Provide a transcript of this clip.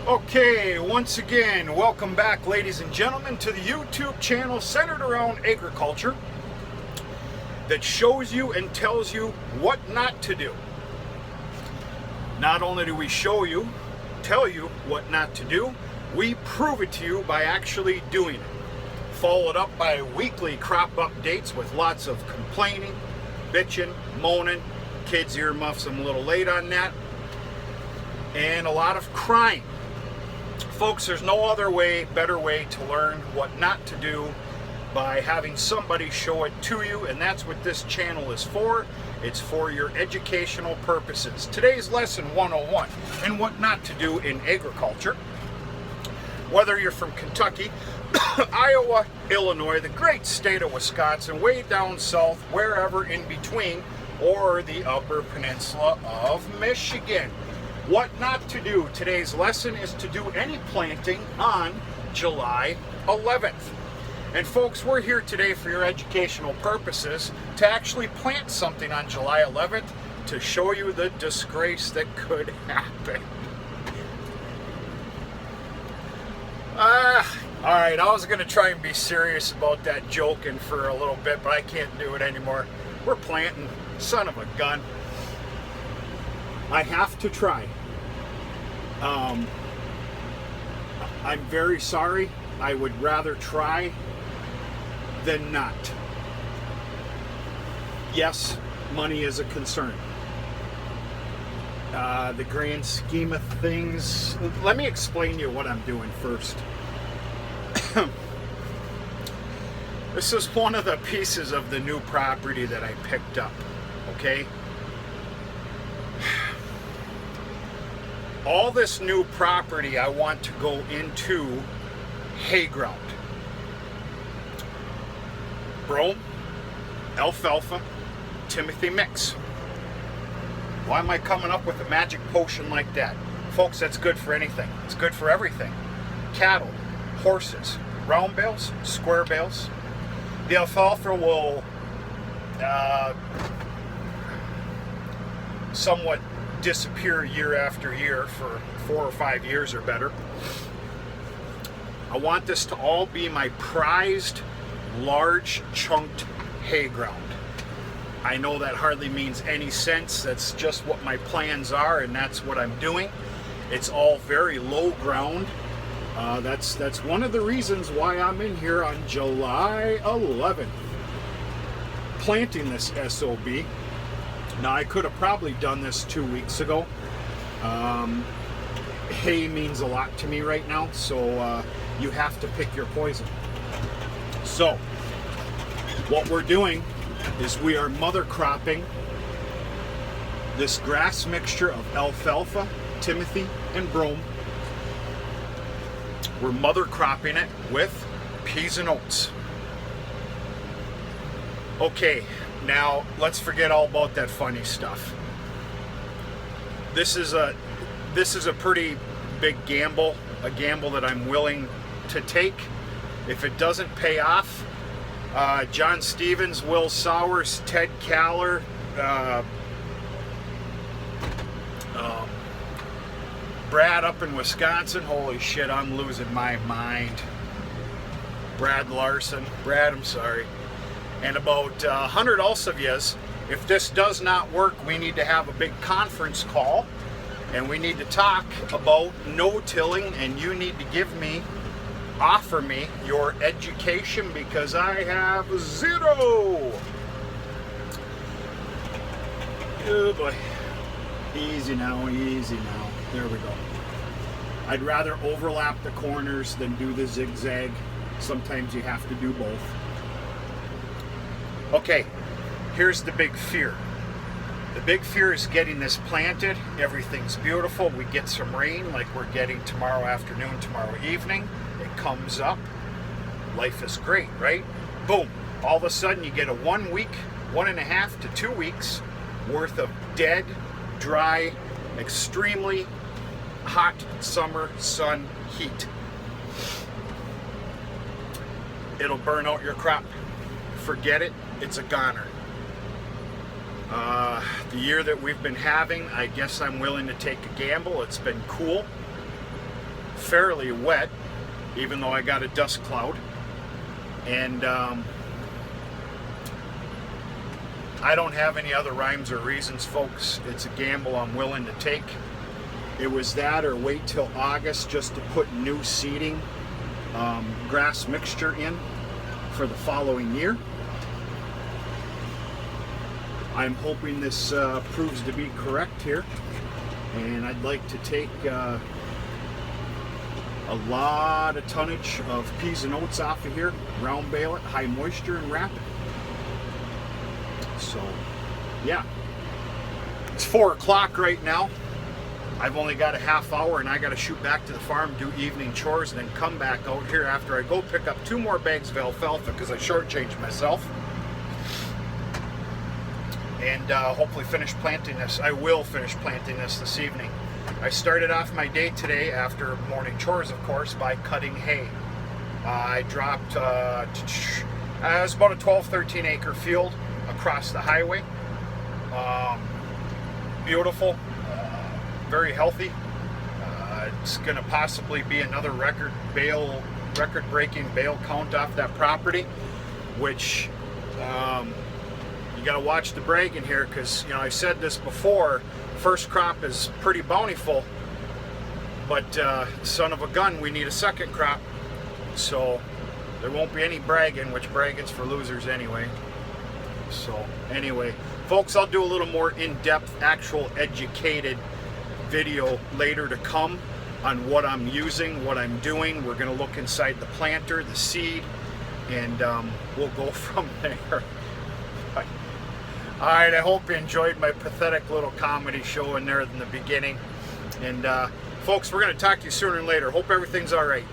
Okay, once again, welcome back, ladies and gentlemen, to the YouTube channel centered around agriculture that shows you and tells you what not to do. Not only do we show you, tell you what not to do, we prove it to you by actually doing it. Followed up by weekly crop updates with lots of complaining, bitching, moaning, kids' earmuffs, I'm a little late on that, and a lot of crying. Folks, there's no other way, better way to learn what not to do by having somebody show it to you, and that's what this channel is for. It's for your educational purposes. Today's lesson 101 and what not to do in agriculture. Whether you're from Kentucky, Iowa, Illinois, the great state of Wisconsin, way down south, wherever in between, or the Upper Peninsula of Michigan. What not to do. Today's lesson is to do any planting on July 11th. And folks, we're here today for your educational purposes to actually plant something on July 11th to show you the disgrace that could happen. Alright, I was going to try and be serious about that joking for a little bit, but I can't do it anymore. We're planting. Son of a gun. I have to try. I'm very sorry. I would rather try than not. Yes, money is a concern. The grand scheme of things, let me explain to you what I'm doing first. This is one of the pieces of the new property that I picked up, okay? All this new property I want to go into hay ground. Brome, alfalfa, Timothy mix. Why am I coming up with a magic potion like that? Folks, that's good for anything. It's good for everything. Cattle, horses, round bales, square bales. The alfalfa will somewhat disappear year after year for 4 or 5 years or better. I want this to all be my prized, large chunked hay ground. I know that hardly means any sense. That's just what my plans are, and that's what I'm doing. It's all very low ground. That's one of the reasons why I'm in here on July 11th planting this SOB. Now, I could have probably done this 2 weeks ago. Hay means a lot to me right now, so you have to pick your poison. So, what we're doing is we are mother cropping this grass mixture of alfalfa, Timothy, and brome. We're mother cropping it with peas and oats. Okay. Now, let's forget all about that funny stuff. This is a pretty big gamble, a gamble that I'm willing to take. If it doesn't pay off, John Stevens, Will Sowers, Ted Kaller, Brad up in Wisconsin, holy shit, I'm losing my mind. Brad Larson, I'm sorry. And about 100 Elseviers. If this does not work, we need to have a big conference call, and we need to talk about no-tilling, and you need to offer me your education, because I have zero. Oh boy. Easy now, easy now. There we go. I'd rather overlap the corners than do the zigzag. Sometimes you have to do both. Okay, here's the big fear. The big fear is getting this planted. Everything's beautiful. We get some rain like we're getting tomorrow afternoon, tomorrow evening. It comes up. Life is great, right? Boom. All of a sudden you get a 1 week, 1.5 to 2 weeks worth of dead, dry, extremely hot summer sun heat. It'll burn out your crop. Forget it. It's a goner. The year that we've been having, I guess I'm willing to take a gamble. It's been cool. fairly wet, even though I got a dust cloud. And I don't have any other rhymes or reasons, folks. It's a gamble I'm willing to take. It was that or wait till August just to put new seeding, grass mixture in for the following year. I'm hoping this proves to be correct here. And I'd like to take a lot of tonnage of peas and oats off of here, round bale it, high moisture, and wrap it. So, yeah. It's 4 o'clock right now. I've only got a half hour and I got to shoot back to the farm, do evening chores, and then come back out here after I go pick up 2 more bags of alfalfa because I shortchanged myself. And hopefully finish planting this. I will finish planting this evening. I started off my day today, after morning chores of course, by cutting hay. I dropped, it was about a 12-13 acre field across the highway. Beautiful, very healthy. It's going to possibly be another record-breaking bale count off that property, which you got to watch the bragging here, because you know I said this before. First crop is pretty bountiful, but son of a gun, we need a second crop, so there won't be any bragging, which bragging's for losers anyway. So anyway, folks, I'll do a little more in-depth, actual educated video later to come on what I'm using, what I'm doing. We're going to look inside the planter, the seed, and we'll go from there. Alright, I hope you enjoyed my pathetic little comedy show in there in the beginning. And folks, we're going to talk to you sooner or later. Hope everything's alright.